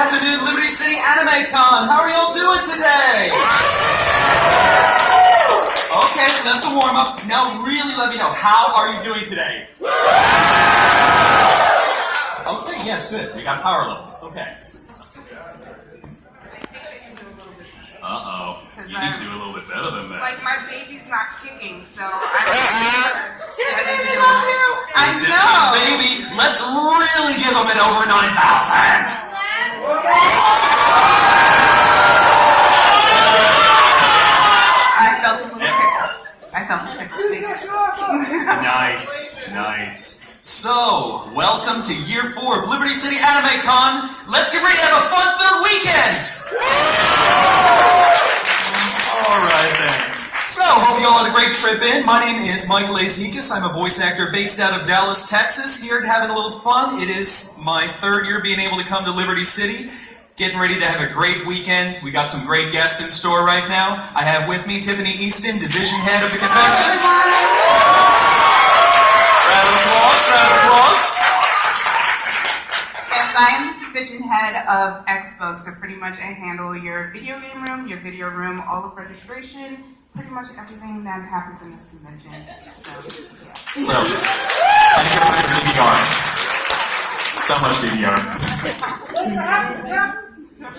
afternoon, Liberty City Anime Con. How are y'all doing today? Okay, so that's the warm-up. Now really let me know, how are you doing today? Okay, yes, good. We got power levels. Okay. Uh-oh. You need to do a little bit better than that. Like, my baby's not kicking, so I know. Baby, let's really give them an over 9,000. I felt a little tickle. Nice. So, welcome to year 4 of Liberty City Anime Con. Let's get ready to have a fun-filled weekend! Alright then. So, hope you all had a great trip in. My name is Michael Azikas. I'm a voice actor based out of Dallas, Texas, here having a little fun. It is my 3rd year being able to come to Liberty City. Getting ready to have a great weekend. We got some great guests in store right now. I have with me Tiffany Easton, division head of the convention. Round of applause. Yes, I'm division head of Expo, so pretty much I handle your video game room, your video room, all of registration, pretty much everything that happens in this convention. So, thank you for your DVR. So much DVR.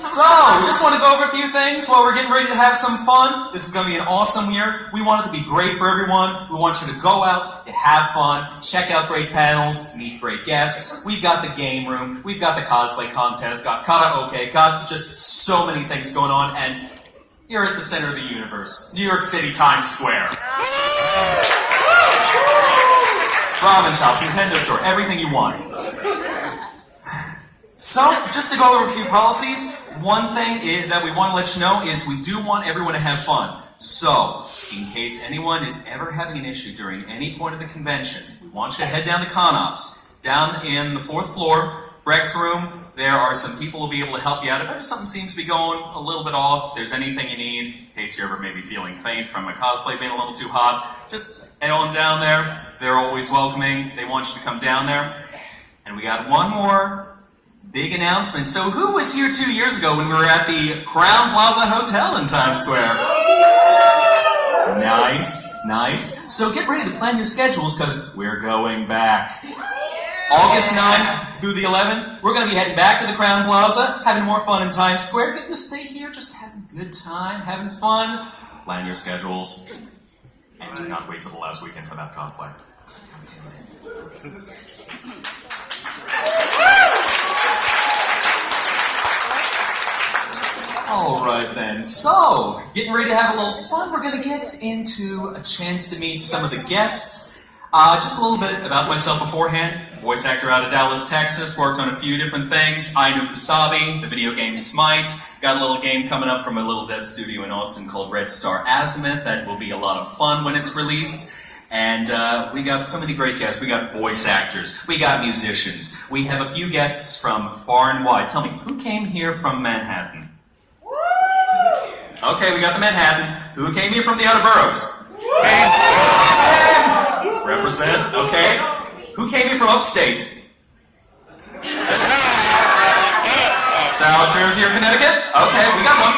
So, we just want to go over a few things while we're getting ready to have some fun. This is going to be an awesome year. We want it to be great for everyone. We want you to go out, to have fun, check out great panels, meet great guests. We've got the game room, we've got the cosplay contest, got karaoke, got just so many things going on, and you're at the center of the universe. New York City, Times Square. Ramen shops, Nintendo store, everything you want. So, just to go over a few policies, one thing that we want to let you know is we do want everyone to have fun. So, in case anyone is ever having an issue during any point of the convention, we want you to head down to ConOps. Down in the 4th floor, Brecht Room, there are some people who will be able to help you out. If ever something seems to be going a little bit off, if there's anything you need, in case you're ever maybe feeling faint from a cosplay being a little too hot, just head on down there. They're always welcoming. They want you to come down there. And we got one more big announcement. So who was here 2 years ago when we were at the Crowne Plaza Hotel in Times Square? Nice. So get ready to plan your schedules because we're going back. August 9th through the 11th, we're going to be heading back to the Crowne Plaza, having more fun in Times Square, getting to stay here, just having a good time, having fun. Plan your schedules. And do not wait till the last weekend for that cosplay. Alright then, so, getting ready to have a little fun, we're going to get into a chance to meet some of the guests. Just a little bit about myself beforehand. Voice actor out of Dallas, Texas, worked on a few different things. Ainu Kusabi, the video game Smite. Got a little game coming up from a little dev studio in Austin called Red Star Azimuth that will be a lot of fun when it's released. And we got so many great guests. We got voice actors. We got musicians. We have a few guests from far and wide. Tell me, who came here from Manhattan? Okay, we got the Manhattan. Who came here from the outer boroughs? Represent, okay. Who came here from upstate? South Jersey or Connecticut? Okay, we got one.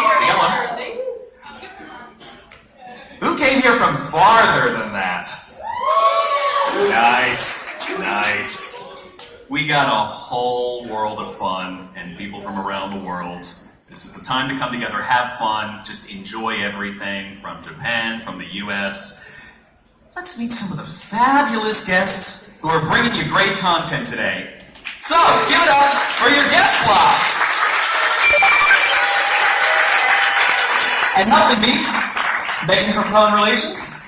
Who came here from farther than that? Nice. We got a whole world of fun and people from around the world. This is the time to come together, have fun, just enjoy everything from Japan, from the US. Let's meet some of the fabulous guests who are bringing you great content today. So, give it up for your guest block. And helping me, Megan from Con Relations.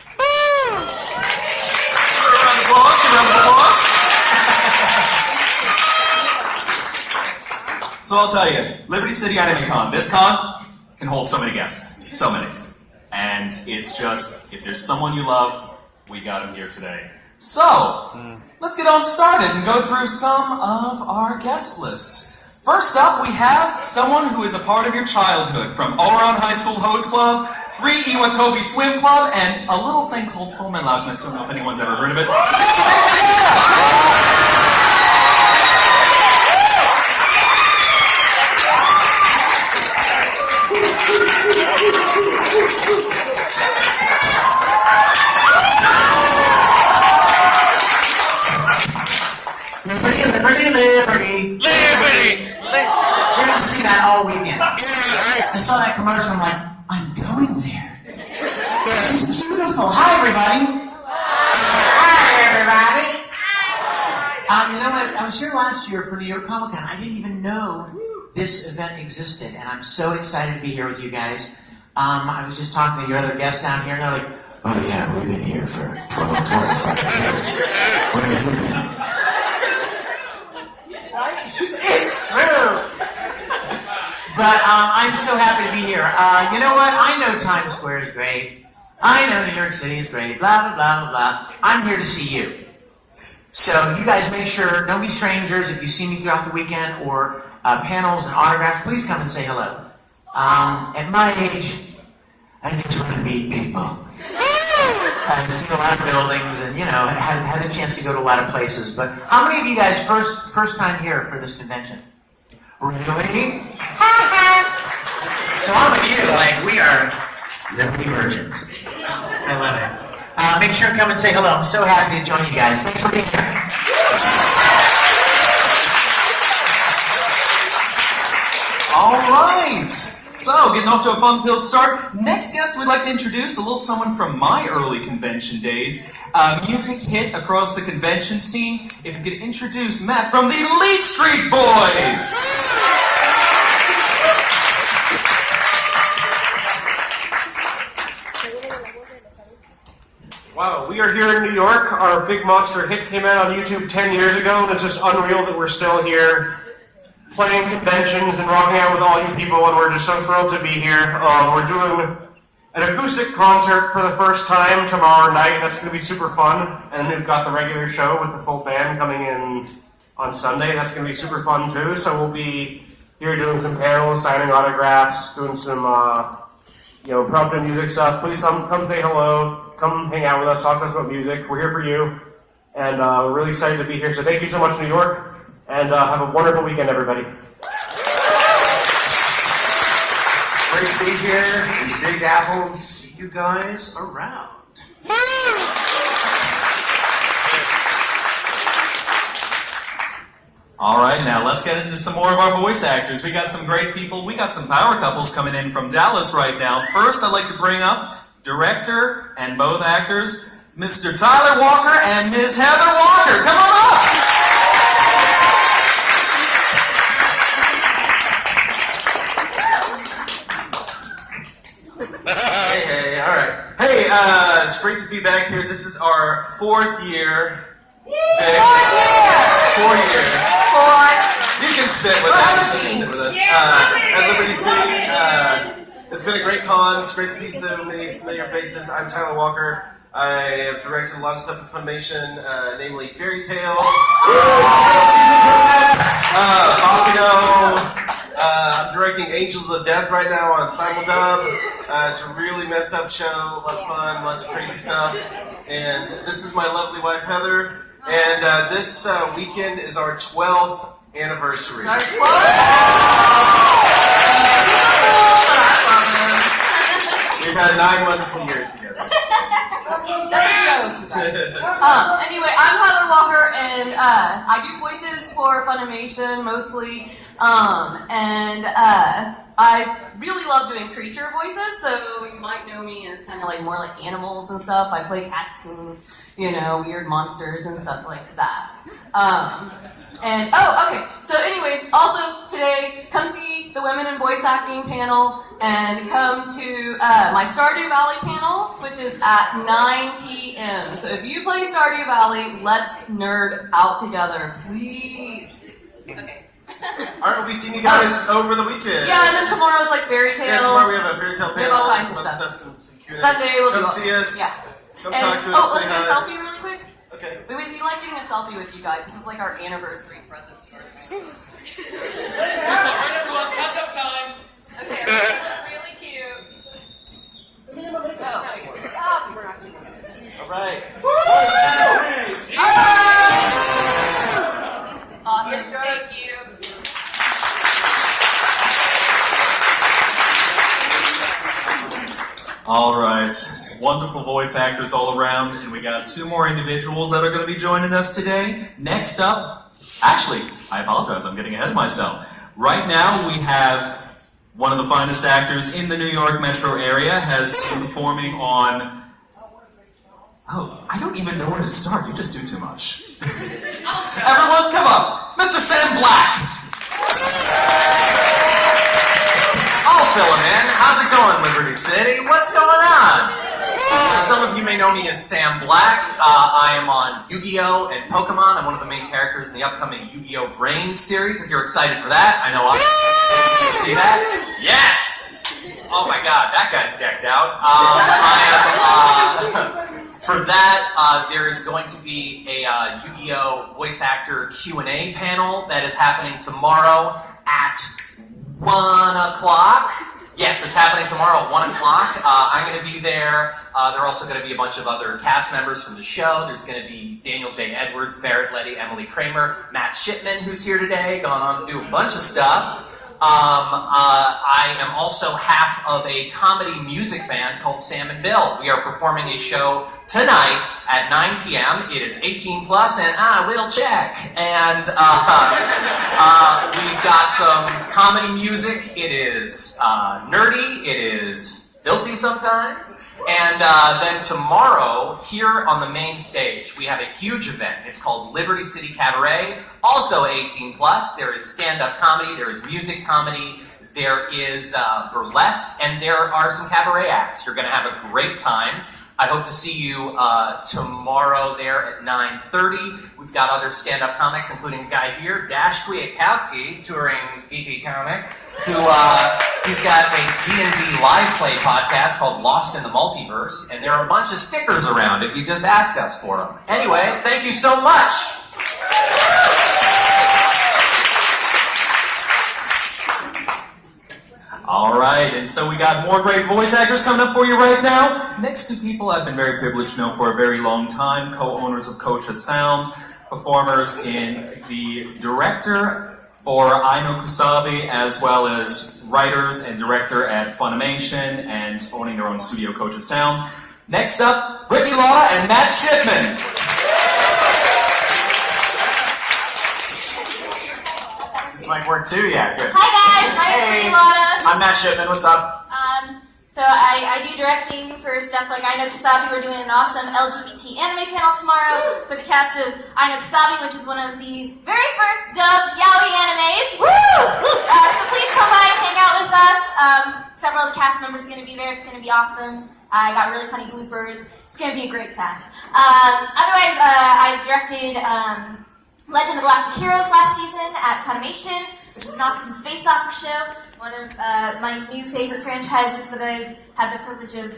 Round of applause. So I'll tell you, Liberty City Anime Con, this con can hold so many guests. So many. And it's just, if there's someone you love, we got him here today. So, let's get on started and go through some of our guest lists. First up, we have someone who is a part of your childhood, from Oran High School Host Club, 3 Iwatobi Swim Club, and a little thing called Fullmetal Alchemist. Don't know if anyone's ever heard of it. Mr. Nick Banana! Liberty. Liberty! You're going to see that all weekend. Yeah, I saw that commercial, I'm like, I'm going there. This is beautiful. Hi, everybody. Hi, everybody. You know what? I was here last year for New York Comic Con. I didn't even know this event existed, and I'm so excited to be here with you guys. I was just talking to your other guests down here, and they're like, oh yeah, we've been here for 25 years. Where have you been? It's true. But I'm so happy to be here. You know what? I know Times Square is great. I know New York City is great. Blah, blah, blah, blah, blah. I'm here to see you. So you guys make sure, don't be strangers. If you see me throughout the weekend or panels and autographs, please come and say hello. At my age, I just want to meet people. I've seen a lot of buildings and, had a chance to go to a lot of places. But how many of you guys first time here for this convention? Really? So I'm with you, like we are Liberty virgins. I love it. Make sure to come and say hello. I'm so happy to join you guys. Thanks for being here. All right. So, getting off to a fun-filled start. Next guest we'd like to introduce, a little someone from my early convention days. Music hit across the convention scene. If you could introduce Matt from the Elite Street Boys. Wow, we are here in New York. Our big monster hit came out on YouTube 10 years ago, and it's just unreal that we're still here playing conventions and rocking out with all you people, and we're just so thrilled to be here. We're doing an acoustic concert for the first time tomorrow night. That's going to be super fun. And we've got the regular show with the full band coming in on Sunday. That's going to be super fun too. So we'll be here doing some panels, signing autographs, doing some impromptu music stuff. Please come say hello. Come hang out with us, talk to us about music. We're here for you, and we're really excited to be here. So thank you so much, New York, and have a wonderful weekend, everybody. Great to be here in Big Apple and see you guys around. All right, now let's get into some more of our voice actors. We got some great people. We got some power couples coming in from Dallas right now. First, I'd like to bring up director and both actors, Mr. Tyler Walker and Ms. Heather Walker. Come on up! Hey, all right. Hey, it's great to be back here. This is our 4th year. 4 years. You can sit with us. At Liberty City. It's been a great con. It's great to see so many familiar faces. I'm Tyler Walker. I have directed a lot of stuff at Funimation, namely Fairy Tail, Bobino. I'm directing Angels of Death right now on Simuldub. It's a really messed up show, a lot of fun, lots of crazy stuff. And this is my lovely wife, Heather. And this weekend is our 12th anniversary. Our 12th? We've had 9 wonderful years together. That's a joke, you guys. Anyway, I'm Heather Walker, and I do voices for Funimation mostly. I really love doing creature voices, so you might know me as kind of like more like animals and stuff. I play cats and, weird monsters and stuff like that. So anyway, also today, come see the Women in Voice Acting panel and come to my Stardew Valley panel, which is at 9 p.m. So if you play Stardew Valley, let's nerd out together, please. Okay. Alright, we'll be seeing you guys over the weekend. Yeah, and then tomorrow's like Fairy Tale. Yeah, tomorrow we have a Fairy Tale panel. We have all kinds of stuff. Sunday we'll come see us. Yeah. Come talk to us. Let's get a selfie really quick. Okay. We like getting a selfie with you guys. This is like our anniversary present to ourselves. Alright, everyone, touch-up time. Okay, we look really cute. Alright. Awesome. Thanks, guys. Thank you. All right, wonderful voice actors all around, and we got 2 more individuals that are going to be joining us today. Next up, actually, I apologize, I'm getting ahead of myself. Right now, we have one of the finest actors in the New York metro area has been performing on... Oh, I don't even know where to start. You just do too much. Everyone, come up. Mr. Sam Black. I'll fill him in. How's it going, Liberty City? What's going on? Some of you may know me as Sam Black. I am on Yu-Gi-Oh! And Pokemon. I'm one of the main characters in the upcoming Yu-Gi-Oh! Brain series. If you're excited for that, I know I see that. Yes! Oh my god, that guy's decked out. For that, there is going to be a Yu-Gi-Oh! Voice actor Q&A panel that is happening tomorrow at 1 o'clock. Yes, it's happening tomorrow at 1 o'clock. I'm going to be there. There are also going to be a bunch of other cast members from the show. There's going to be Daniel J. Edwards, Barrett Letty, Emily Kramer, Matt Shipman, who's here today, gone on to do a bunch of stuff. I am also half of a comedy music band called Sam and Bill. We are performing a show tonight at 9 p.m. It is 18 plus, and I will check. And we've got some comedy music. It is nerdy. It is filthy sometimes. And then tomorrow, here on the main stage, we have a huge event. It's called Liberty City Cabaret, also 18 plus. There is stand-up comedy, there is music comedy, there is burlesque, and there are some cabaret acts. You're going to have a great time. I hope to see you tomorrow there at 9:30. We've got other stand-up comics, including a guy here, Dash Kwiatkowski, touring PP Comic, who he's got a D&D live play podcast called Lost in the Multiverse, and there are a bunch of stickers around if you just ask us for them. Anyway, thank you so much. All right, and so we got more great voice actors coming up for you right now. Next two people I've been very privileged to know for a very long time, co-owners of Kocha Sound, performers in the director for I Know Kusabi, as well as writers and director at Funimation and owning their own studio, Kocha Sound. Next up, Brittany Laura and Matt Shipman. Mic work too? Yeah, good. Hi guys, my name's Hey. Brittany Laura. I'm Matt Shipman. What's up? So I do directing for stuff like I Know Kusabi. We're doing an awesome LGBT anime panel tomorrow for the cast of I Know Kusabi, which is one of the very first dubbed yaoi animes. Woo! So please come by and hang out with us. Several of the cast members are going to be there. It's going to be awesome. I got really funny bloopers. It's going to be a great time. Otherwise, I directed Legend of Galactic Heroes last season at Funimation, which is an awesome space opera show, one of my new favorite franchises that I've had the privilege of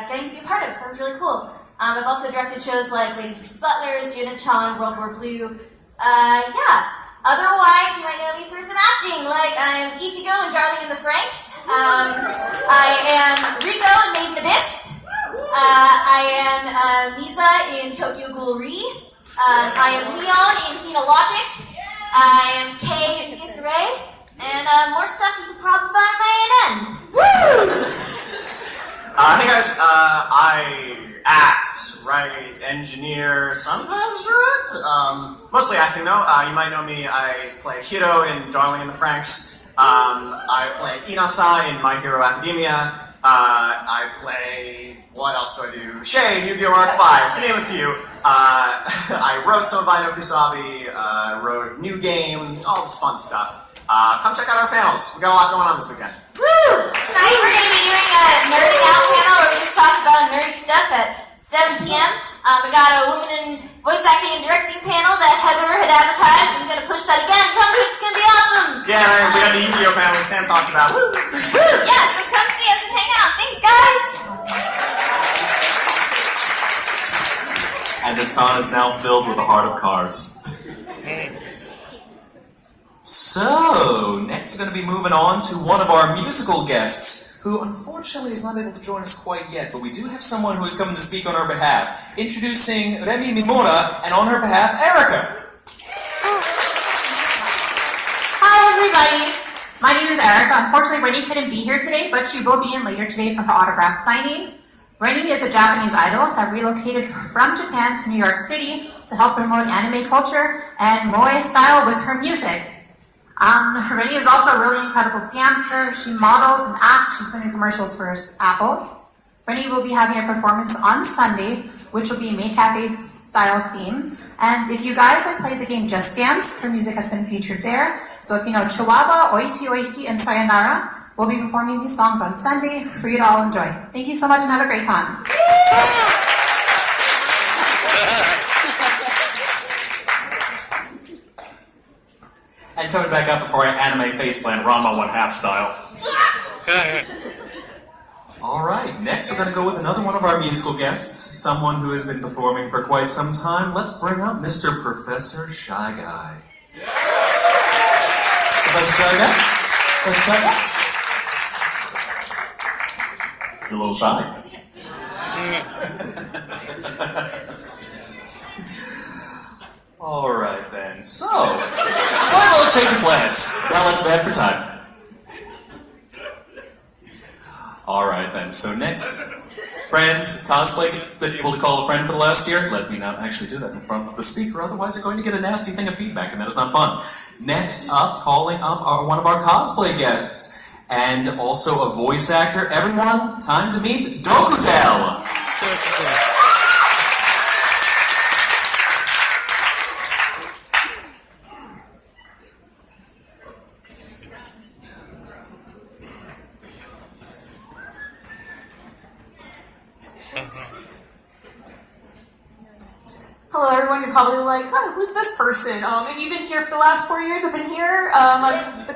getting to be a part of, so that was really cool. I've also directed shows like Ladies vs. Butlers, Juna-chan, World War Blue. Otherwise, you might know me for some acting, like I'm Ichigo in Darling in the Franxx. I am Rico in Made in Abyss. I am Misa in Tokyo Ghoul Re. I am Leon in Hina Logic. I am Kay in Issa Rae. And more stuff you can probably find on my ANN. Woo! Hey guys, I act, write, engineer, sometimes direct. Mostly acting though. You might know me, I play Hiro in Darling in the Franxx. I play Inasa in My Hero Academia. I play, what else do I do? Shay in Yu-Gi-Oh! Arc 5, to name a few. I wrote some of I Know Kusabi, wrote New Game, all this fun stuff. Come check out our panels. We got a lot going on this weekend. Woo! Tonight we're going to be doing a Nerding Out panel where we just talk about nerdy stuff at 7 p.m. We got a woman in voice acting and directing panel that Heather had advertised. I'm going to push that again. Come to it. It's going to be awesome. Yeah, we got the Yu-Gi-Oh! Panel that Sam talked about. Woo! Woo! Yeah, so come see us and hang out. Thanks, guys. And this con is now filled with a heart of cards. So, next we're going to be moving on to one of our musical guests, who unfortunately is not able to join us quite yet, but we do have someone who is coming to speak on her behalf. Introducing Remy Mimura, and on her behalf, Erica. Hi, everybody. My name is Erica. Unfortunately, Rennie couldn't be here today, but she will be in later today for her autograph signing. Rennie is a Japanese idol that relocated from Japan to New York City to help promote anime culture and moe style with her music. Rennie is also a really incredible dancer. She models and acts. She's been in commercials for Apple. Rennie will be having a performance on Sunday, which will be a Maid Cafe style theme. And if you guys have played the game Just Dance, her music has been featured there. So if you know Chihuahua, Oishi Oishi, and Sayonara, we'll be performing these songs on Sunday for you to all enjoy. Thank you so much and have a great con. And coming back up before I anime faceplant, Ranma 1/2 style. All right, next we're going to go with another one of our musical guests, someone who has been performing for quite some time. Let's bring up Mr. Professor Shy Guy. Professor Shy Guy? Professor Shy Guy? He's a little shy. All right then, so, slight little change of plans. Now let's bad for time. All right then, so next, friend, cosplay, been able to call a friend for the last year? Let me not actually do that in front of the speaker, otherwise you're going to get a nasty thing of feedback, and that is not fun. Next up, calling up one of our cosplay guests, and also a voice actor. Everyone, time to meet Dokudel. Hello everyone, you're probably like, oh, who's this person? Have you been here for the last 4 years? I've been here. I'm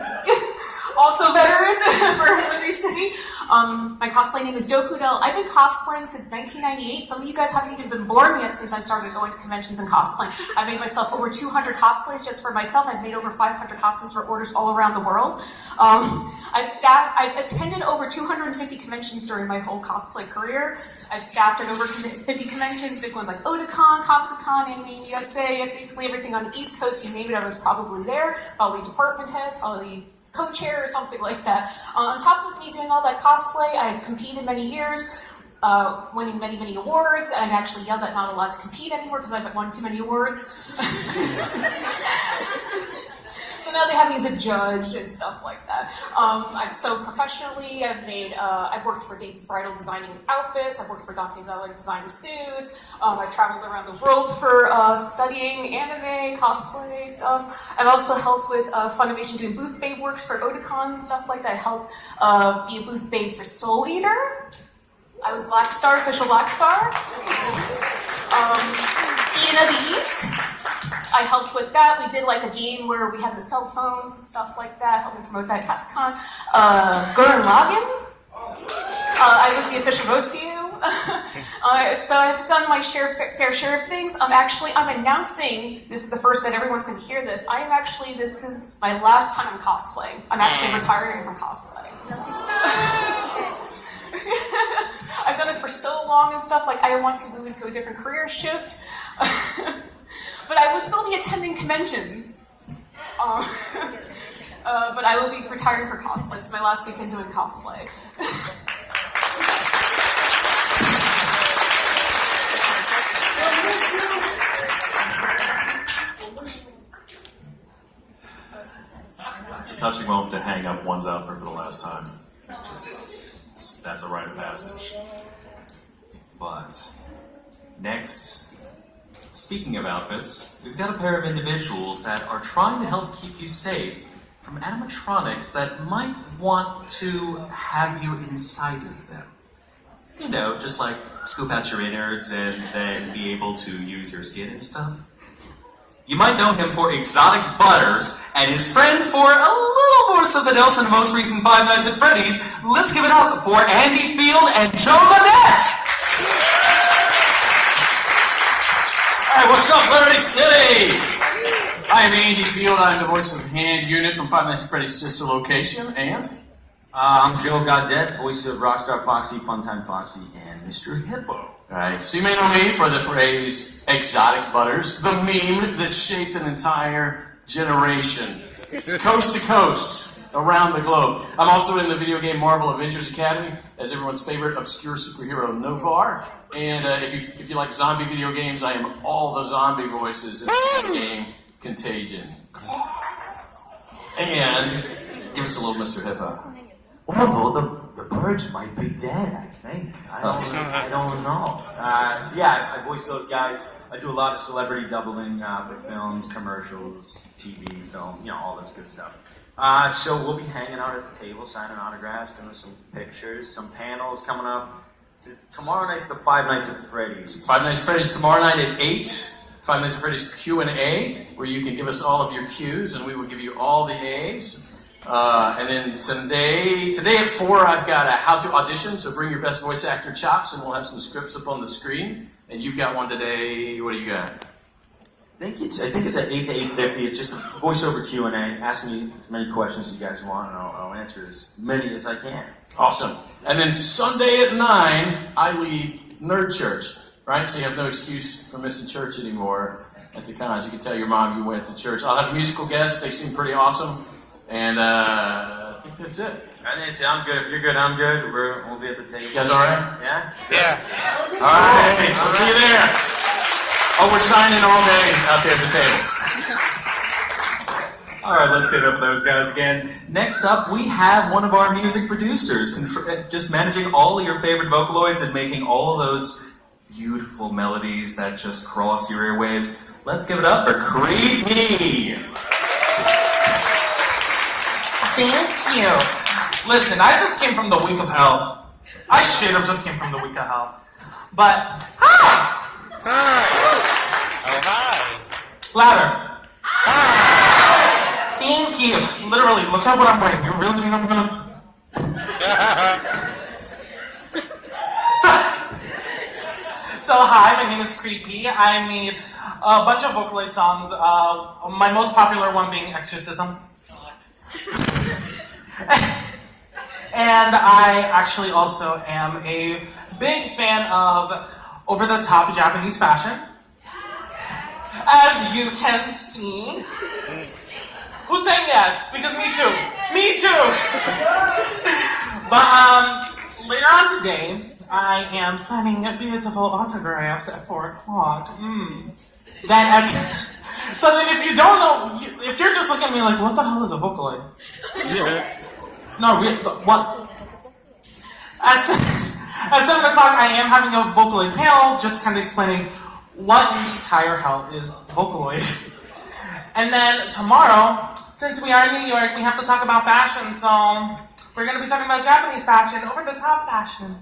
also veteran for Liberty City. My cosplay name is Dokudel. I've been cosplaying since 1998. Some of you guys haven't even been born yet since I started going to conventions and cosplaying. I've made myself over 200 cosplays just for myself. I've made over 500 costumes for orders all around the world. I've attended over 250 conventions during my whole cosplay career. I've staffed at over 50 conventions, big ones like Otakon, Katsucon, Anime USA, basically everything on the East Coast, you name it, I was probably there. Probably department head, probably co-chair or something like that. On top of me doing all that cosplay, I competed many years, winning many, many awards. I'm actually yelled at not allowed to compete anymore because I've won too many awards. So now they have me as a judge and stuff like that. I've sewed professionally. I've worked for Dayton's Bridal designing outfits. I've worked for Dante Zeller designing suits. I've traveled around the world for studying anime, cosplay stuff. I've also helped with Funimation doing booth babe works for Otakon and stuff like that. I helped be a booth babe for Soul Eater. I was Black Star, official Black Star. Eden of the East. I helped with that. We did like a game where we had the cell phones and stuff like that, helping promote that at Katsucon. Gurren Lagann. I was the official Rosu. So I've done my fair share of things. I'm announcing, this is the first that everyone's going to hear this, this is my last time I'm cosplaying. I'm actually retiring from cosplay. I've done it for so long and stuff, like I want to move into a different career shift. But I will still be attending conventions. But I will be retiring for cosplay. It's my last weekend doing cosplay. It's a touching moment to hang up one's outfit for the last time. That's a rite of passage. But next, speaking of outfits, we've got a pair of individuals that are trying to help keep you safe from animatronics that might want to have you inside of them. You know, just like scoop out your innards and then be able to use your skin and stuff. You might know him for Exotic Butters, and his friend for a little more something else in the most recent Five Nights at Freddy's. Let's give it up for Andy Field and Joe Gaudette! Alright, what's up, Liberty City? I'm Andy Field, I'm the voice of Hand Unit from Five Nights at Freddy's sister location, and... I'm Joe Gaudette, voice of Rockstar Foxy, Funtime Foxy, and Mr. Hippo. Alright, so you may know me for the phrase Exotic Butters, the meme that shaped an entire generation, coast to coast, around the globe. I'm also in the video game Marvel Avengers Academy as everyone's favorite obscure superhero Novar, And if you like zombie video games, I am all the zombie voices in the game Contagion. And give us a little Mr. Hippo. Well, the birds might be dead, I think. I don't know. Yeah, I voice those guys. I do a lot of celebrity doubling for films, commercials, TV, film, all this good stuff. So we'll be hanging out at the table, signing autographs, doing some pictures, some panels coming up. Tomorrow night's the Five Nights at Freddy's. Five Nights at Freddy's tomorrow night at 8. Five Nights at Freddy's Q&A, where you can give us all of your Q's, and we will give you all the A's. And then today at 4, I've got a how-to audition, so bring your best voice actor chops, and we'll have some scripts up on the screen. And you've got one today. What do you got? I think it's at 8 to 8:50. It's just a voiceover Q&A. Ask me as many questions as you guys want, and I'll answer as many as I can. Awesome. And then Sunday at 9, I lead Nerd Church, right? So you have no excuse for missing church anymore at the cons. You can tell your mom you went to church. I'll have musical guests. They seem pretty awesome. And I think that's it. I didn't say I'm good. If you're good, I'm good. We'll be at the table. You guys all right? Yeah? Yeah. All right. We'll see you there. Oh, we're signing all day out there at the tables. All right, let's get up those guys again. Next up, we have one of our music producers, just managing all of your favorite Vocaloids and making all of those beautiful melodies that just cross your airwaves. Let's give it up for Creepy. Thank you. Listen, I just came from the week of hell. I straight up just came from the week of hell. But, hi! Hi. Oh, hi. Louder. Thank you. Literally, look at what I'm wearing. You really think I'm gonna... So hi, my name is Creepy. I made a bunch of Vocaloid songs. My most popular one being Exorcism. And I actually also am a big fan of over-the-top Japanese fashion. As you can see. Who's saying yes? Because me too. Me too! But later on today, I am signing beautiful autographs at 4 o'clock. So then if you don't know, if you're just looking at me like, what the hell is a Vocaloid? No, really, what? At 7 o'clock, I am having a Vocaloid panel, just kind of explaining what in the entire hell is Vocaloid. And then tomorrow, since we are in New York, we have to talk about fashion, so we're going to be talking about Japanese fashion, over-the-top fashion.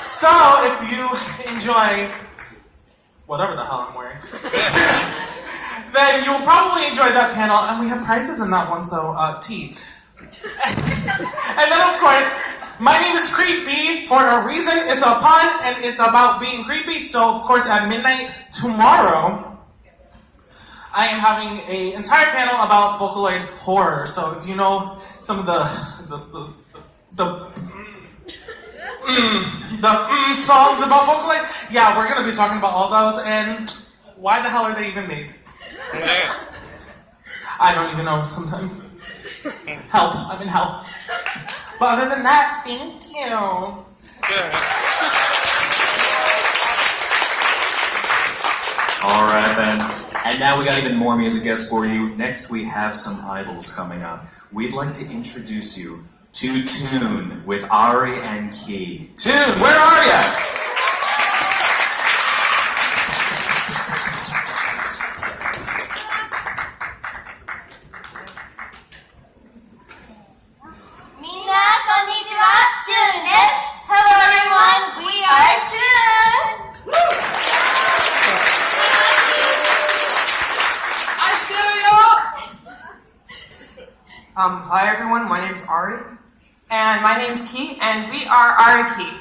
So, if you enjoy whatever the hell I'm wearing, then you'll probably enjoy that panel, and we have prizes in that one, so tea. And then, of course, my name is Creepy for a reason. It's a pun, and it's about being creepy. So, of course, at midnight tomorrow, I am having an entire panel about Vocaloid horror. So, if you know some of the songs about Vocaloid, yeah, we're going to be talking about all those. And why the hell are they even made? I don't even know sometimes. Help. I'm in hell. But other than that, thank you. All right, then. And now we got even more music guests for you. Next, we have some idols coming up. We'd like to introduce you to Tune with Ari and Key. Tune, where are you? Hello everyone, we are Tune! Hi everyone, my name's Ari. And my name's Key, and we are Ari Key.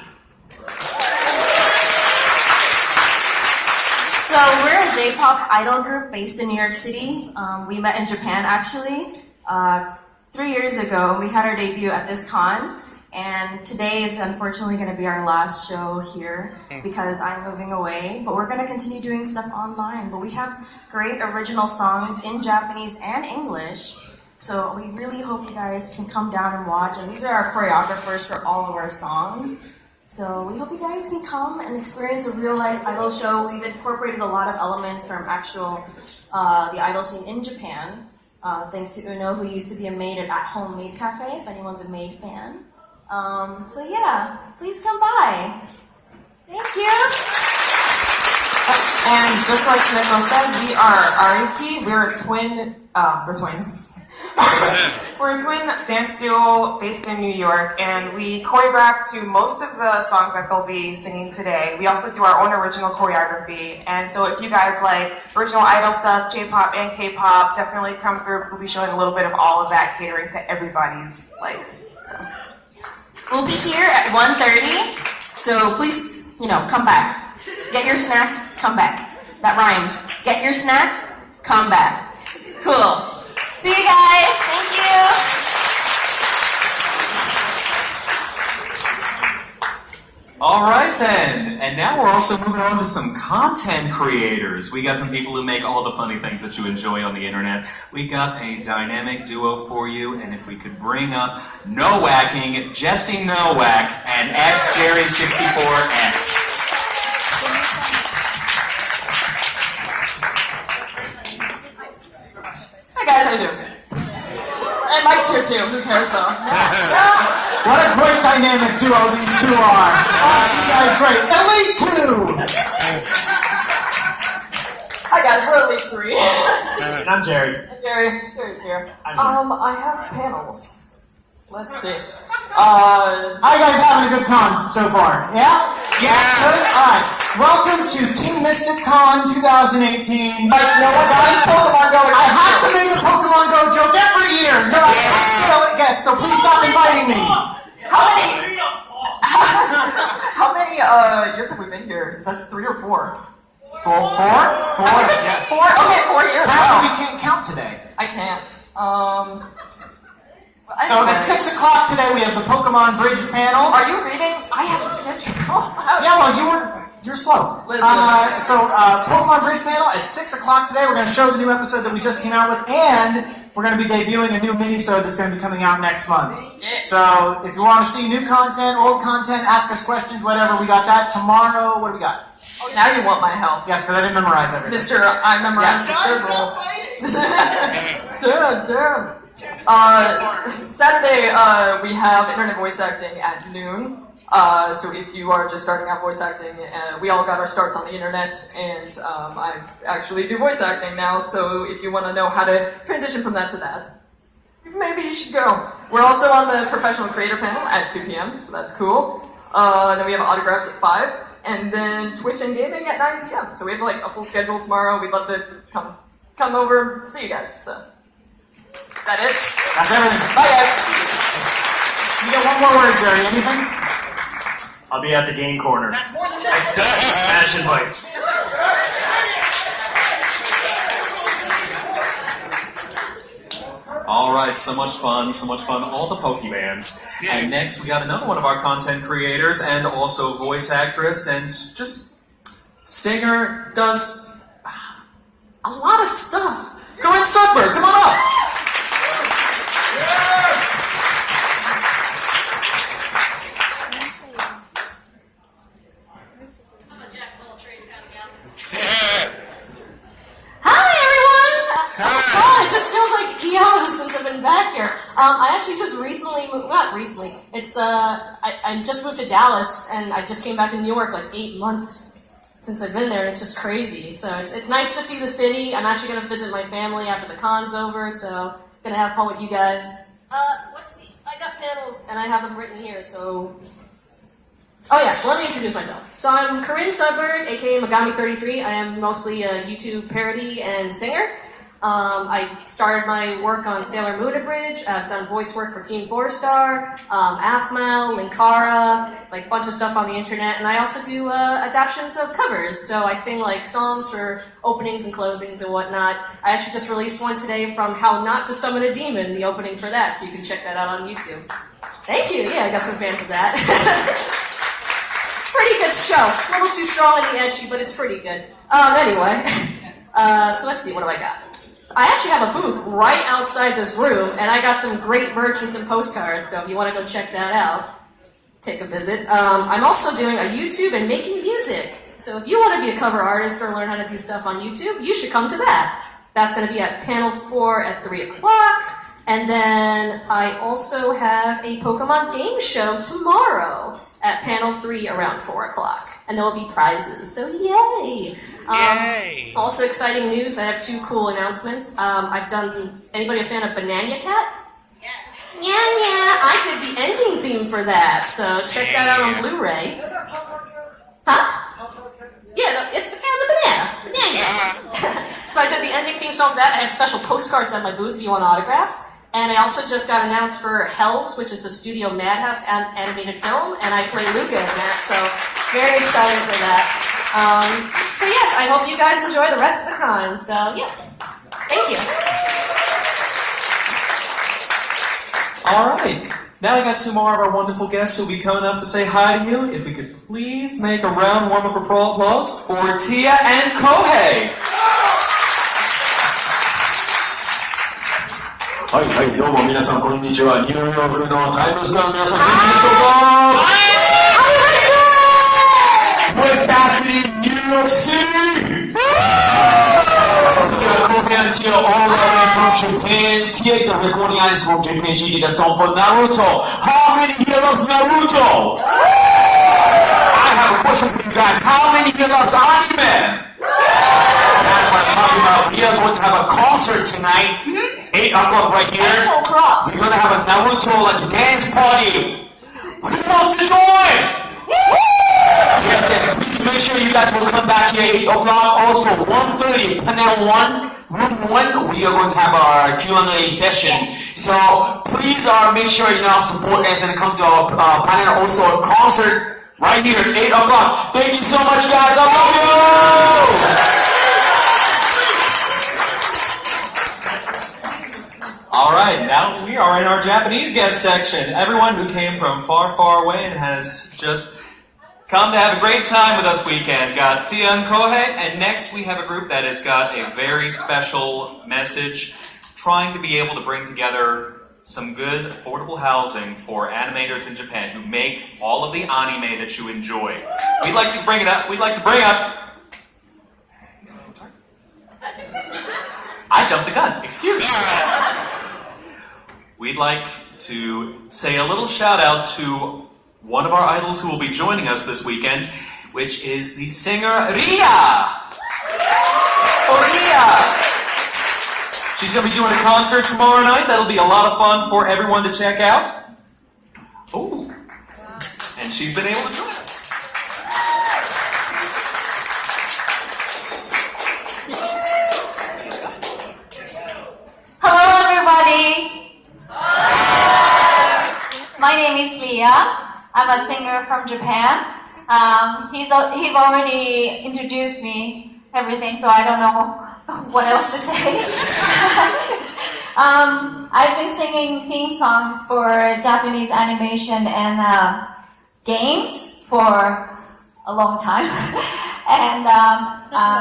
So we're a J-pop idol group based in New York City. We met in Japan actually 3 years ago. We had our debut at this con. And today is unfortunately going to be our last show here because I'm moving away. But we're going to continue doing stuff online. But we have great original songs in Japanese and English. So we really hope you guys can come down and watch. And these are our choreographers for all of our songs. So we hope you guys can come and experience a real life idol show. We've incorporated a lot of elements from actual the idol scene in Japan. Thanks to Uno, who used to be a maid at Home Maid Cafe, if anyone's a maid fan. So yeah, please come by. Thank you. And just like Sneko said, we are Ariki. We're twins. We're a twin dance duo based in New York, and we choreograph to most of the songs that they'll be singing today. We also do our own original choreography, and so if you guys like original idol stuff, J-pop and K-pop, definitely come through because we'll be showing a little bit of all of that, catering to everybody's life. So. We'll be here at 1:30, so please, come back. Get your snack, come back. That rhymes. Get your snack, come back. Cool. See you guys. Thank you. All right then, and now we're also moving on to some content creators. We got some people who make all the funny things that you enjoy on the internet. We got a dynamic duo for you, and if we could bring up No-Wacking, Jesse Nowak, and XJerry64X. Hey guys, how you doing? And Mike's here too. Who cares though? What a great dynamic duo these two are. You guys great. Elite 2! Hi guys, we're Elite 3. And I'm Jerry. And Jerry's here. I'm I have panels. Let's see. How you guys having a good con so far? Yeah? Yeah. Good? Alright. Welcome to Team Mystic Con 2018. Mike, no one guys, Pokemon Go is I have to make a Pokemon Go joke every year. No matter how stale it gets, so please stop inviting me. How many years have we been here? Is that 3 or 4? Four? Yeah. 4? Okay, 4 years. Apparently we can't count today. I can't. So at 6 o'clock today we have the Pokemon Bridge panel. Are you reading? I have a schedule. Yeah, well you're slow. Pokemon Bridge panel at 6 o'clock today. We're going to show the new episode that we just came out with, and we're going to be debuting a new mini-sode that's going to be coming out next month. Yeah. So if you want to see new content, old content, ask us questions, whatever, we got that tomorrow. What do we got? Oh, now you want my help. Yes, because I didn't memorize everything. Mister, I memorized the schedule. Damn. Saturday, we have internet voice acting at noon. So if you are just starting out voice acting, we all got our starts on the internet, and I actually do voice acting now, so if you want to know how to transition from that to that, maybe you should go. We're also on the professional creator panel at 2 p.m., so that's cool. Then we have autographs at 5, and then Twitch and gaming at 9 p.m. So we have like a full schedule tomorrow. We'd love to come over, see you guys. So is that it? That's everything. Bye guys. You get one more word, Jerry. Anything? I'll be at the game corner. That's more than Next time, Smash Invites. All right, so much fun, all the Pokebands. And next we got another one of our content creators and also voice actress and just singer, does a lot of stuff. Corinne Sudberg, come on up. It just feels like eons since I've been back here. I actually just recently moved, not recently, I just moved to Dallas, and I just came back to New York like 8 months since I've been there, and it's just crazy. So it's nice to see the city. I'm actually going to visit my family after the con's over, so going to have fun with you guys. Let's see, I got panels, and I have them written here, so... Oh yeah, let me introduce myself. So I'm Corinne Sudberg, aka Megami33. I am mostly a YouTube parody and singer. I started my work on Sailor Moon Bridge. I've done voice work for Team 4-Star, Aphmau, Linkara, like a bunch of stuff on the internet, and I also do adaptations of covers. So I sing like songs for openings and closings and whatnot. I actually just released one today from How Not to Summon a Demon, the opening for that, so you can check that out on YouTube. Thank you. Yeah, I got some fans of that. It's a pretty good show. A little too strong on the edgy, but it's pretty good. Anyway, so let's see, what do I got? I actually have a booth right outside this room, and I got some great merch and some postcards, so if you want to go check that out. take a visit. I'm also doing a YouTube and making music. So if you want to be a cover artist or learn how to do stuff on YouTube, you should come to that. That's going to be at panel 4 at 3 o'clock. And then I also have a Pokemon game show tomorrow at panel 3 around 4 o'clock. And there will be prizes, so yay! Yay! Also exciting news, I have 2 cool announcements. Anybody a fan of Banana Cat? Yeah, I did the ending theme for that, so check that out on Blu-ray. Huh? Yeah, no, it's the cat and the banana. So I did the ending theme song for that. I have special postcards at my booth if you want autographs. And I also just got announced for Hells, which is a Studio Madhouse animated film, and I play Luca in that, so very excited for that. So yes, I hope you guys enjoy the rest of the con, so yeah. Thank you. All right. Now we got 2 more of our wonderful guests who will be coming up to say hi to you. If we could please make a round warm of applause for Tia and Kohei. はいはい、どうも皆さんこんにちは。ニューヨークのタイムスターの皆さん、元気でしょうか？ What's happening, New York City? Kohei and Tia all the way from Japan. Tia is a recording artist from Japan. She did a song for Naruto. How many here loves Naruto? I have a question for you guys. How many here loves anime? That's what I'm talking about. We are going to have a concert tonight. 8 o'clock right here. 8 o'clock. We're gonna have a Naruto like dance party. Who wants to join? Yes, please make sure you guys will come back here 8 o'clock. Also 1:30, panel 1, room 1, we are going to have our Q&A session. So please make sure support us and come to our panel, also a concert right here 8 o'clock. Thank you so much guys, I love you! All right, now we are in our Japanese guest section. Everyone who came from far, far away and has just come to have a great time with us weekend. Got Tia and Kohei, and next we have a group that has got a very special message, trying to be able to bring together some good, affordable housing for animators in Japan who make all of the anime that you enjoy. We'd like to bring up. I jumped the gun. Excuse me. We'd like to say a little shout out to one of our idols who will be joining us this weekend, which is the singer Ria. She's going to be doing a concert tomorrow night. That'll be a lot of fun for everyone to check out. Ooh. And she's been able to join us. Hello, everybody. My name is Leah. I'm a singer from Japan. He's already introduced me everything, so I don't know what else to say. I've been singing theme songs for Japanese animation and games for a long time, and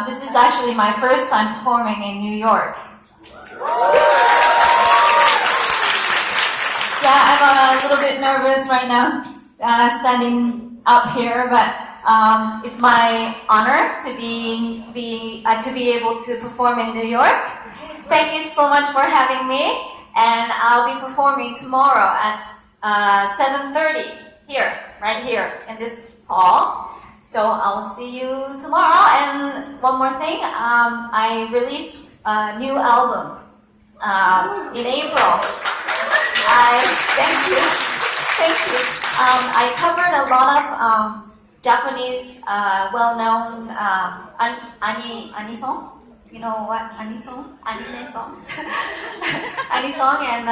this is actually my first time performing in New York. Yeah, I'm a little bit nervous right now, standing up here, but it's my honor to be able to perform in New York. Thank you so much for having me, and I'll be performing tomorrow at 7:30 here, right here in this hall. So I'll see you tomorrow. And one more thing, I released a new album in April. Thank you. I covered a lot of Japanese well-known anisong. You know what anisong? Anime songs. Anisong, and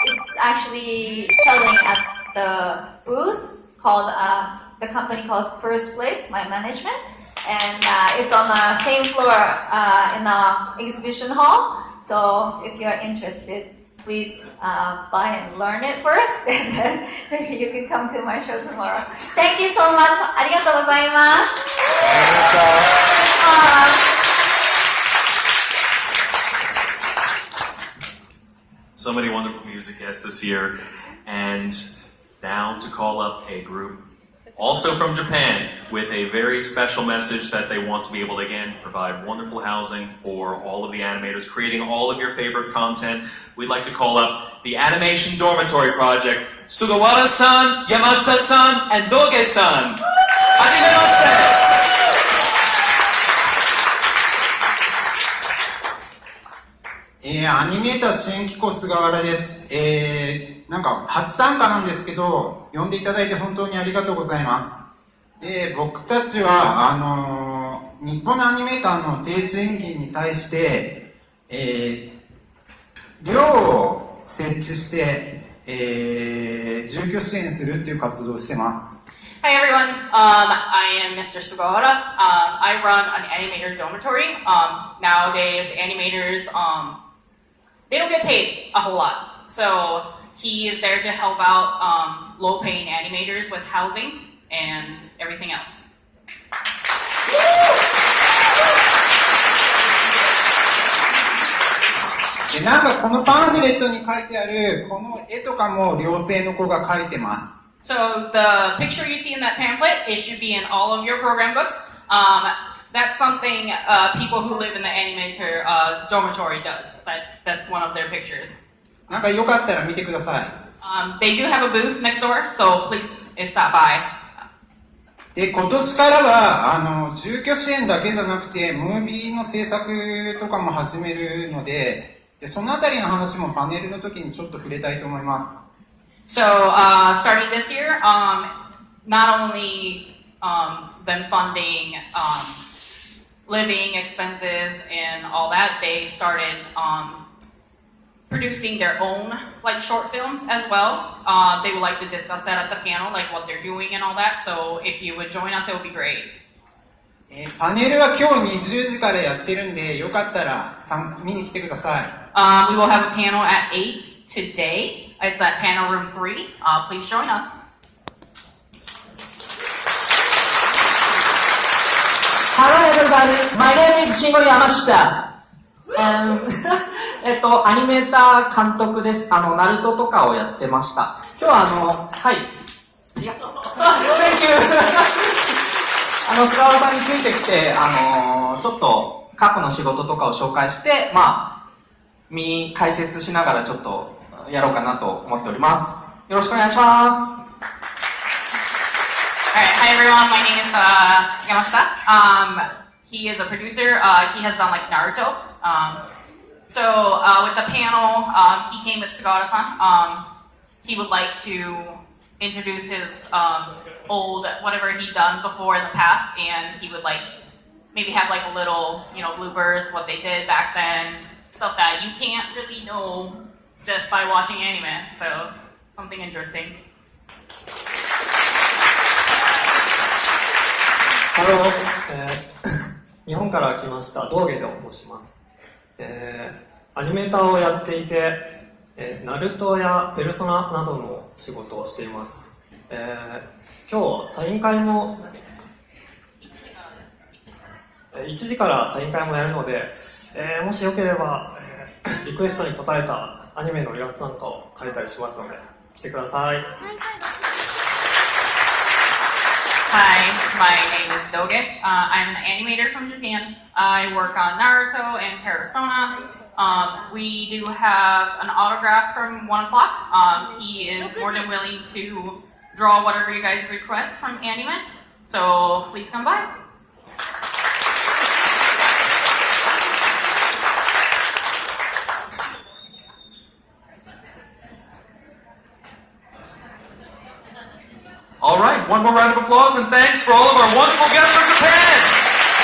it's actually selling at the booth called the company called First Place, my management, and it's on the same floor in the exhibition hall. So if you're interested, please buy and learn it first, and then maybe you can come to my show tomorrow. Thank you so much. ありがとうございます。So many wonderful music guests this year, and down to call up a group, also from Japan, with a very special message that they want to be able to, again, provide wonderful housing for all of the animators, creating all of your favorite content. We'd like to call up the Animation Dormitory Project, Sugawara-san, Yamashita-san, and Doge-san. Hajimemashite! アニメーター支援機構菅原です。なんか初参加なんですけど、呼んでいただいて本当にありがとうございます。僕たちは、日本のアニメーターの定置演技に対して、寮を設置して、住居支援するっていう活動をしてます。Hi everyone, I am Mr. Sugawara. I run an animator dormitory. Nowadays, animators, they don't get paid a whole lot. So he is there to help out low-paying animators with housing and everything else. なんかこのパンフレットに書いてあるこの絵とかも寮生の子が描いてます。So the picture you see in that pamphlet, it should be in all of your program books. That's something people who live in the animator dormitory does. That's one of their pictures. なんかよかったら見てください。They do have a booth next door, so please stop by. で、今年からは住居支援だけじゃなくてムービーの制作とかも始めるので、そのあたりの話もパネルの時にちょっと触れたいと思います。So starting this year, not only them funding living expenses and all that, they started producing their own like short films as well. They would like to discuss that at the panel, like what they're doing and all that. So if you would join us, it would be great. パネルは今日20時からやってるんで、よかったら見に来てください。We will have a panel at 8 today. It's at panel room 3. Please join us. Hello everybody, my name is Shingo Yamashita. アニメーター監督です。ナルトとかをやってました。今日ははい。ありがとう。Thank you. 菅原さんについてきて、ちょっと過去の仕事とかを紹介して、解説しながらちょっとやろうかなと思っております。よろしくお願いします。Alright, hi everyone, my name is Yamashita. He is a producer. He has done like Naruto. So with the panel, he came with Sugawara-san. He would like to introduce his old whatever he'd done before in the past, and he would like maybe have like a little, bloopers, what they did back then, stuff that you can't really know just by watching anime. So something interesting. ハロー、日本から来ました道下と申します。アニメーターをやっていて、ナルトやペルソナなどの仕事をしています。今日サイン会も1時からサイン会もやるので、もしよければ、リクエストに応えたアニメのイラストなんかを描いたりしますので来てください。Hi, my name is Doge. I'm an animator from Japan. I work on Naruto and Persona. We do have an autograph from 1 o'clock. He is more than willing to draw whatever you guys request from anime. So please come by. All right, one more round of applause and thanks for all of our wonderful guests from Japan.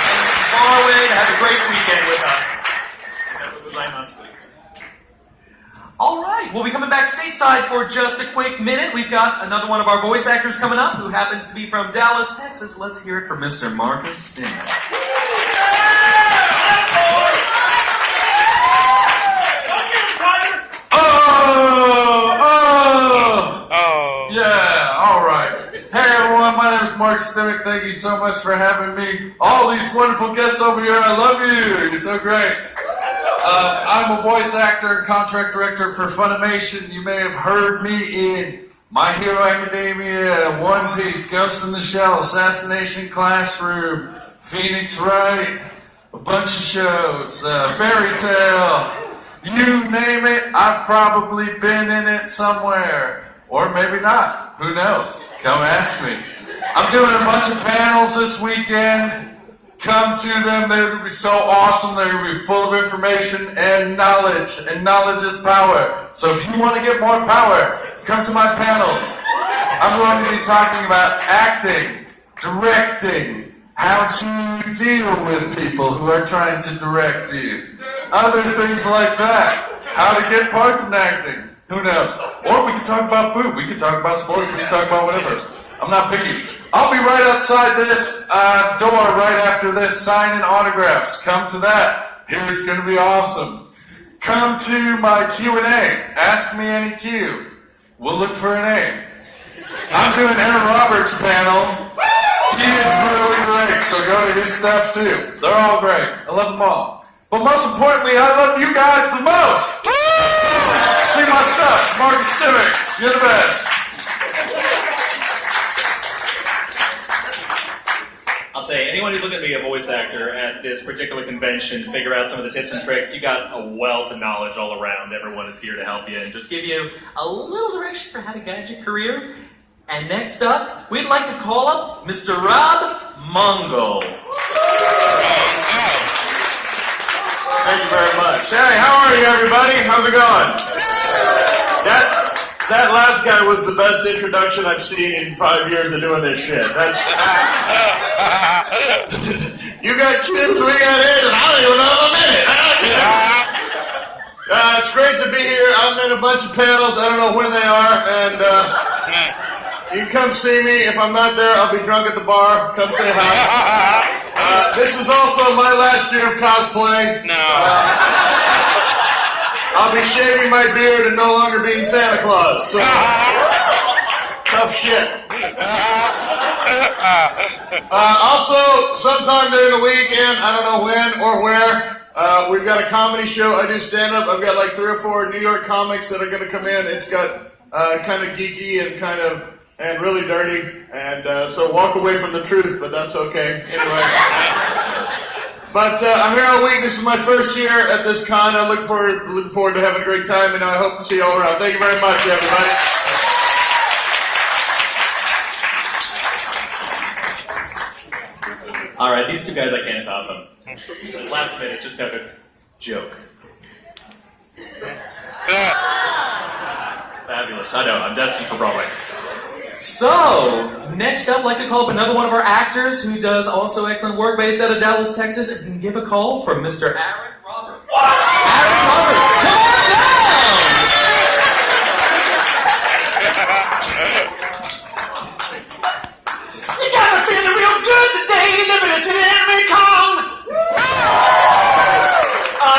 And from far away to have a great weekend with us. All right, we'll be coming back stateside for just a quick minute. We've got another one of our voice actors coming up who happens to be from Dallas, Texas. Let's hear it from Mr. Marcus Stinner. Yeah, all right. Hey everyone, my name is Mark Stimick. Thank you so much for having me. All these wonderful guests over here, I love you. You're so great. I'm a voice actor and contract director for Funimation. You may have heard me in My Hero Academia, One Piece, Ghost in the Shell, Assassination Classroom, Phoenix Wright, a bunch of shows, Fairy Tale, you name it, I've probably been in it somewhere. Or maybe not. Who knows? Come ask me. I'm doing a bunch of panels this weekend. Come to them. They're going to be so awesome. They're going to be full of information and knowledge. And knowledge is power. So if you want to get more power, come to my panels. I'm going to be talking about acting, directing, how to deal with people who are trying to direct you. Other things like that. How to get parts in acting. Who knows? Or we can talk about food. We can talk about sports. We can talk about whatever. I'm not picky. I'll be right outside this door right after this, signing autographs. Come to that. Here it's going to be awesome. Come to my Q&A. Ask me any Q. We'll look for a name. I'm doing Aaron Roberts' panel. He is really great, so go to his stuff too. They're all great. I love them all. But most importantly, I love you guys the most. See my stuff. Marcus Stimick. You're the best. I'll tell you, anyone who's looking to be a voice actor at this particular convention to figure out some of the tips and tricks, you got a wealth of knowledge all around. Everyone is here to help you and just give you a little direction for how to guide your career. And next up, we'd like to call up Mr. Rob Mungle. Thank you very much. Hey, how are you, everybody? How's it going? That last guy was the best introduction I've seen in 5 years of doing this shit. That's you got kids, we got AIDS, and I don't even know if I'm in it. It's great to be here. I'm in a bunch of panels. I don't know when they are, and you can come see me. If I'm not there, I'll be drunk at the bar. Come say hi. This is also my last year of cosplay. I'll be shaving my beard and no longer being Santa Claus. So, tough shit. Also, sometime during the weekend, I don't know when or where, we've got a comedy show. I do stand-up. I've got like 3 or 4 New York comics that are going to come in. It's got kind of geeky and really dirty. And so walk away from the truth, but that's okay. Anyway. But I'm here all week. This is my first year at this con. I look forward to having a great time, and I hope to see you all around. Thank you very much, everybody. All right, these two guys, I can't top them. This last minute just got a joke. Fabulous. I know, I'm destined for Broadway. So, next up, I'd like to call up another one of our actors who does also excellent work based out of Dallas, Texas. And you can give a call for Mr. Aaron Roberts. Aaron Roberts, come on down! You got me feeling real good today, living in an anime con!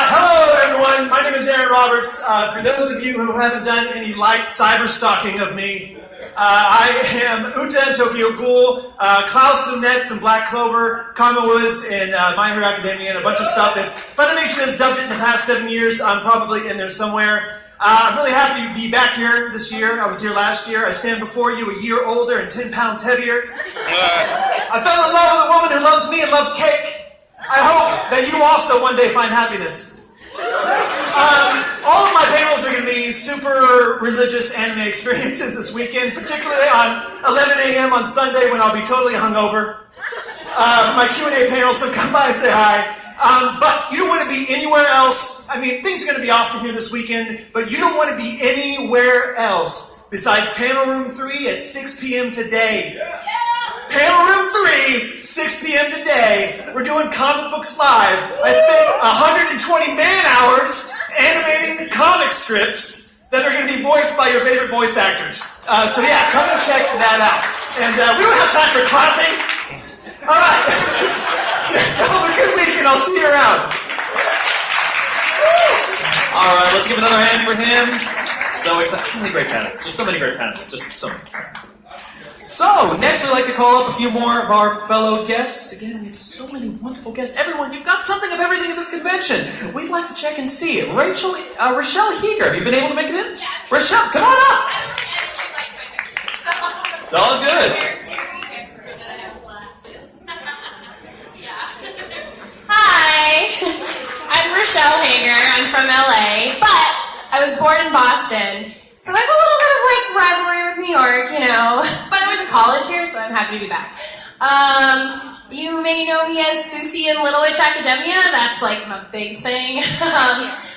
Hello, everyone. My name is Aaron Roberts. For those of you who haven't done any light cyber stalking of me, I am Uta and Tokyo Ghoul, Klaus Lunetz and Black Clover, Kama Woods and My Hero Academia, and a bunch of stuff that Funimation has dubbed it in the past 7 years. I'm probably in there somewhere. I'm really happy to be back here this year. I was here last year. I stand before you a year older and 10 pounds heavier. I fell in love with a woman who loves me and loves cake. I hope that you also one day find happiness. All of my panels are going to be super religious anime experiences this weekend, particularly on 11 a.m. on Sunday when I'll be totally hungover. My Q&A panel, so come by and say hi. But you don't want to be anywhere else. I mean, things are going to be awesome here this weekend, but you don't want to be anywhere else besides Panel Room 3 at 6 p.m. today. Panel Room 3, 6 p.m. today. We're doing Comic Books Live. I spent 120 man-hours animating comic strips that are going to be voiced by your favorite voice actors. So yeah, come and check that out. And we don't have time for clapping. All right. Have a good weekend. I'll see you around. All right, let's give another hand for him. So excited. So many great panels. Just so many great panels. Just so many. So, next we'd like to call up a few more of our fellow guests. Again, we have so many wonderful guests. Everyone, you've got something of everything at this convention. We'd like to check and see. Rochelle Heger, have you been able to make it in? Yeah. Rochelle, come on up. It's all good. Hi, I'm Rochelle Hager. I'm from LA, but I was born in Boston. So I have a little bit of like rivalry with New York, you know. But I went to college here, so I'm happy to be back. You may know me as Susie in Little Witch Academia. That's like my big thing.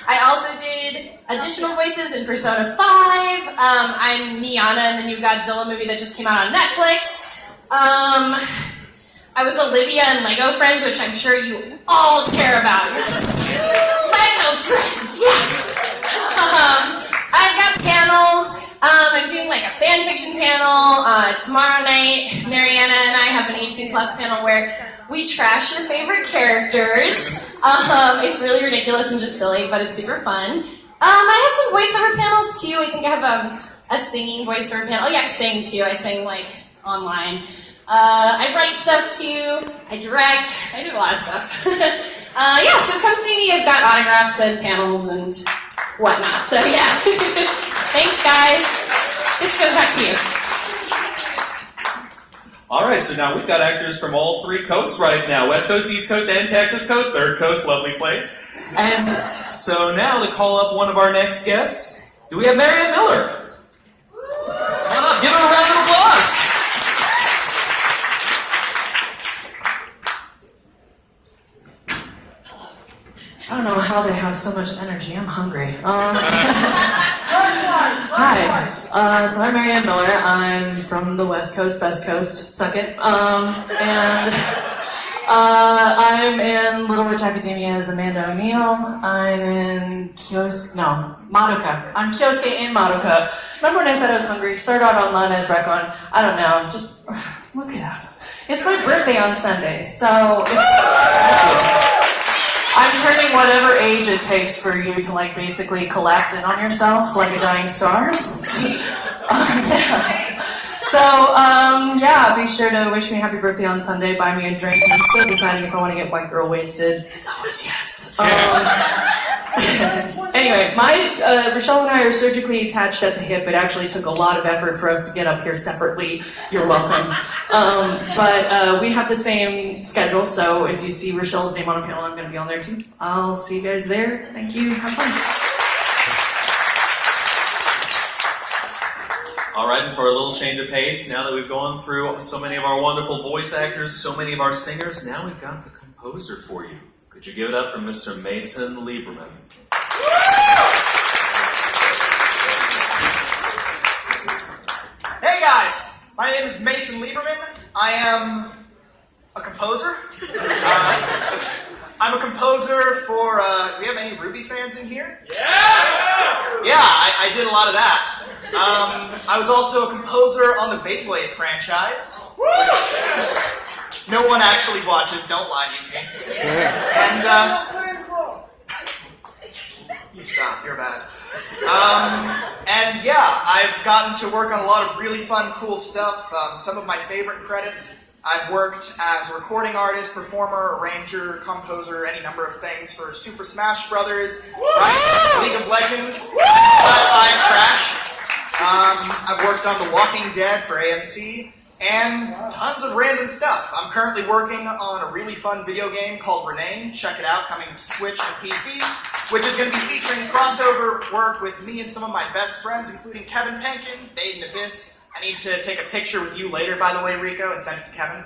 I also did additional voices in Persona 5. I'm Miana in the new Godzilla movie that just came out on Netflix. I was Olivia in Lego Friends, which I'm sure you all care about. Lego Friends, yes! I've got panels. I'm doing like a fan fiction panel tomorrow night. Mariana and I have an 18+ panel where we trash your favorite characters. It's really ridiculous and just silly, but it's super fun. I have some voiceover panels too. I think I have a singing voiceover panel. Oh yeah, I sing too. I sing like online. I write stuff too. I direct. I do a lot of stuff. Yeah, so come see me. I've got autographs and panels and whatnot. So yeah. Thanks, guys. This goes back to you. All right, so now we've got actors from all three coasts right now. West Coast, East Coast, and Texas Coast. Third coast, lovely place. And so now to call up one of our next guests, do we have Marianne Miller? Come on up, give her a round of applause. I don't know how they have so much energy. I'm hungry. Hi. So I'm Marianne Miller. I'm from the West Coast, Best Coast. Suck it. And I'm in Little Witch Academia as Amanda O'Neill. I'm in Madoka. I'm Kyosuke in Madoka. Remember when I said I was hungry? Started out online as Recon. I don't know. Just look it up. It's my birthday on Sunday, so I'm turning whatever age it takes for you to like basically collapse in on yourself like a dying star. Yeah, be sure to wish me happy birthday on Sunday, buy me a drink. I'm still deciding if I want to get white girl wasted. It's always yes. Anyway, Rochelle and I are surgically attached at the hip. It actually took a lot of effort for us to get up here separately. You're welcome. But we have the same schedule, so if you see Rochelle's name on a panel, I'm going to be on there too. I'll see you guys there. Thank you. Have fun. All right, and for a little change of pace, now that we've gone through so many of our wonderful voice actors, so many of our singers, now we've got the composer for you. Could you give it up for Mr. Mason Lieberman? Hey guys, my name is Mason Lieberman. I am a composer. I'm a composer for, do we have any Ruby fans in here? Yeah, I did a lot of that. I was also a composer on the Beyblade franchise. No one actually watches, don't lie to me. And, you stop, you're bad. And yeah, I've gotten to work on a lot of really fun, cool stuff. Some of my favorite credits, I've worked as a recording artist, performer, arranger, composer, any number of things for Super Smash Brothers, right? League of Legends, High Trash. I've worked on The Walking Dead for AMC, and tons of random stuff. I'm currently working on a really fun video game called Renee. Check it out, coming to Switch and PC, which is going to be featuring crossover work with me and some of my best friends, including Kevin Penkin, Baden Abyss. I need to take a picture with you later, by the way, Rico, and send it to Kevin.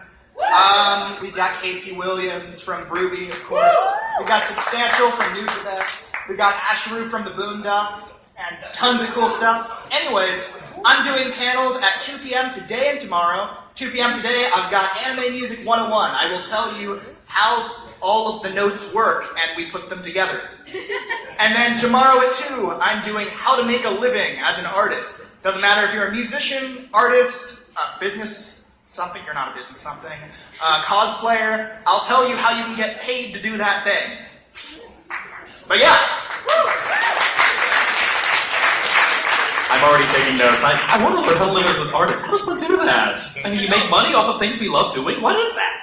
We've got Casey Williams from Ruby, of course. We've got Substantial from Nujabes. We've got Asheru from the Boondocks. And tons of cool stuff. Anyways, I'm doing panels at 2 p.m. today and tomorrow. 2 p.m. today, I've got Anime Music 101. I will tell you how all of the notes work, and we put them together. And then tomorrow at 2, I'm doing How to Make a Living as an Artist. Doesn't matter if you're a musician, artist, business something, you're not a business something, cosplayer. I'll tell you how you can get paid to do that thing. But yeah. I'm already taking notes. I want to learn how to live as an artist. How does one do that? I mean, you make money off of things we love doing. What is that?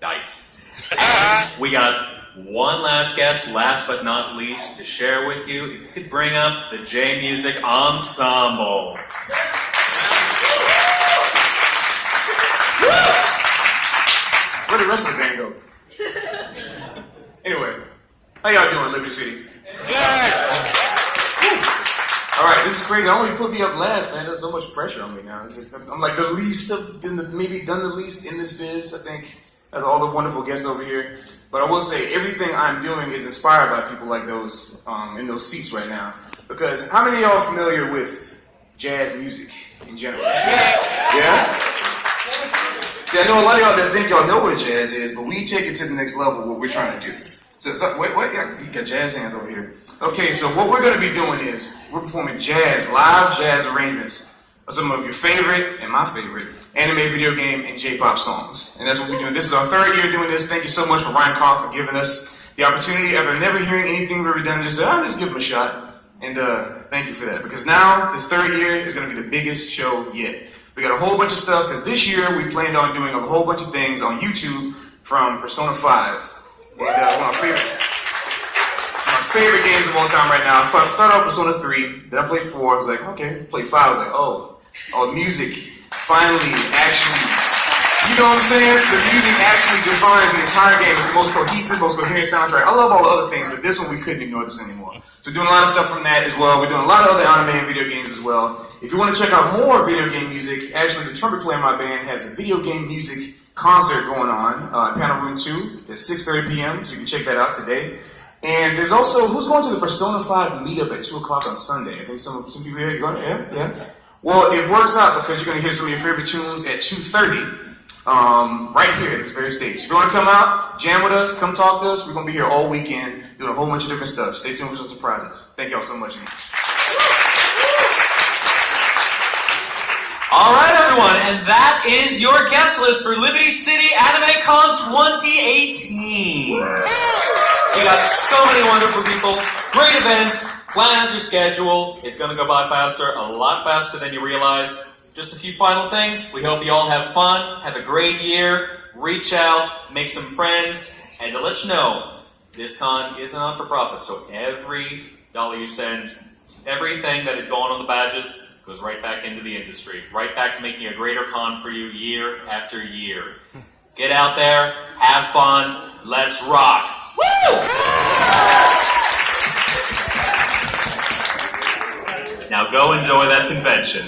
Nice. And we got one last guest, last but not least, to share with you. If you could bring up the J Music Ensemble. where the rest of the band go? Anyway, how y'all doing, Liberty City? All right, this is crazy. I only put me up last, man. There's so much pressure on me now. I'm like the least of, maybe done the least in this biz, I think, as all the wonderful guests over here. But I will say, everything I'm doing is inspired by people like those in those seats right now. Because how many of y'all are familiar with jazz music in general? Yeah? See, I know a lot of y'all that think y'all know what jazz is, but we take it to the next level, what we're trying to do. So wait, you got jazz hands over here. Okay, so what we're going to be doing is we're performing live jazz arrangements of some of your favorite and my favorite anime, video game, and J-pop songs. And that's what we're doing. This is our third year doing this. Thank you so much for Ryan Carr for giving us the opportunity after never hearing anything we've ever done. Just say, let's give them a shot. And thank you for that. Because now, this third year is going to be the biggest show yet. We got a whole bunch of stuff, because this year we planned on doing a whole bunch of things on YouTube from Persona 5. And one of my favorite games of all time right now. I started off Persona 3, then I played 4, I was like, okay, play 5, I was like, oh, music finally actually, you know what I'm saying? The music actually defines the entire game. It's the most cohesive, most coherent soundtrack. I love all the other things, but this one we couldn't ignore this anymore. So we're doing a lot of stuff from that as well. We're doing a lot of other anime and video games as well. If you want to check out more video game music, actually the trumpet player in my band has a video game music concert going on in Panel Room 2 at 6:30 p.m., so you can check that out today. And there's also, who's going to the Persona 5 meetup at 2 o'clock on Sunday? I think some people here are going, yeah. Well, it works out because you're going to hear some of your favorite tunes at 2:30, right here at this very stage. If you want to come out, jam with us, come talk to us, we're going to be here all weekend doing a whole bunch of different stuff. Stay tuned for some surprises. Thank y'all so much. All right, everyone, and that is your guest list for Liberty City AnimeCon 2018. We got so many wonderful people, great events. Plan out your schedule. It's going to go by faster, a lot faster than you realize. Just a few final things. We hope you all have fun, have a great year, reach out, make some friends, and to let you know, this con is a not-for-profit, so every dollar you send, everything that had gone on the badges, goes right back into the industry, right back to making a greater con for you year after year. Get out there, have fun, let's rock. Woo! Now go enjoy that convention.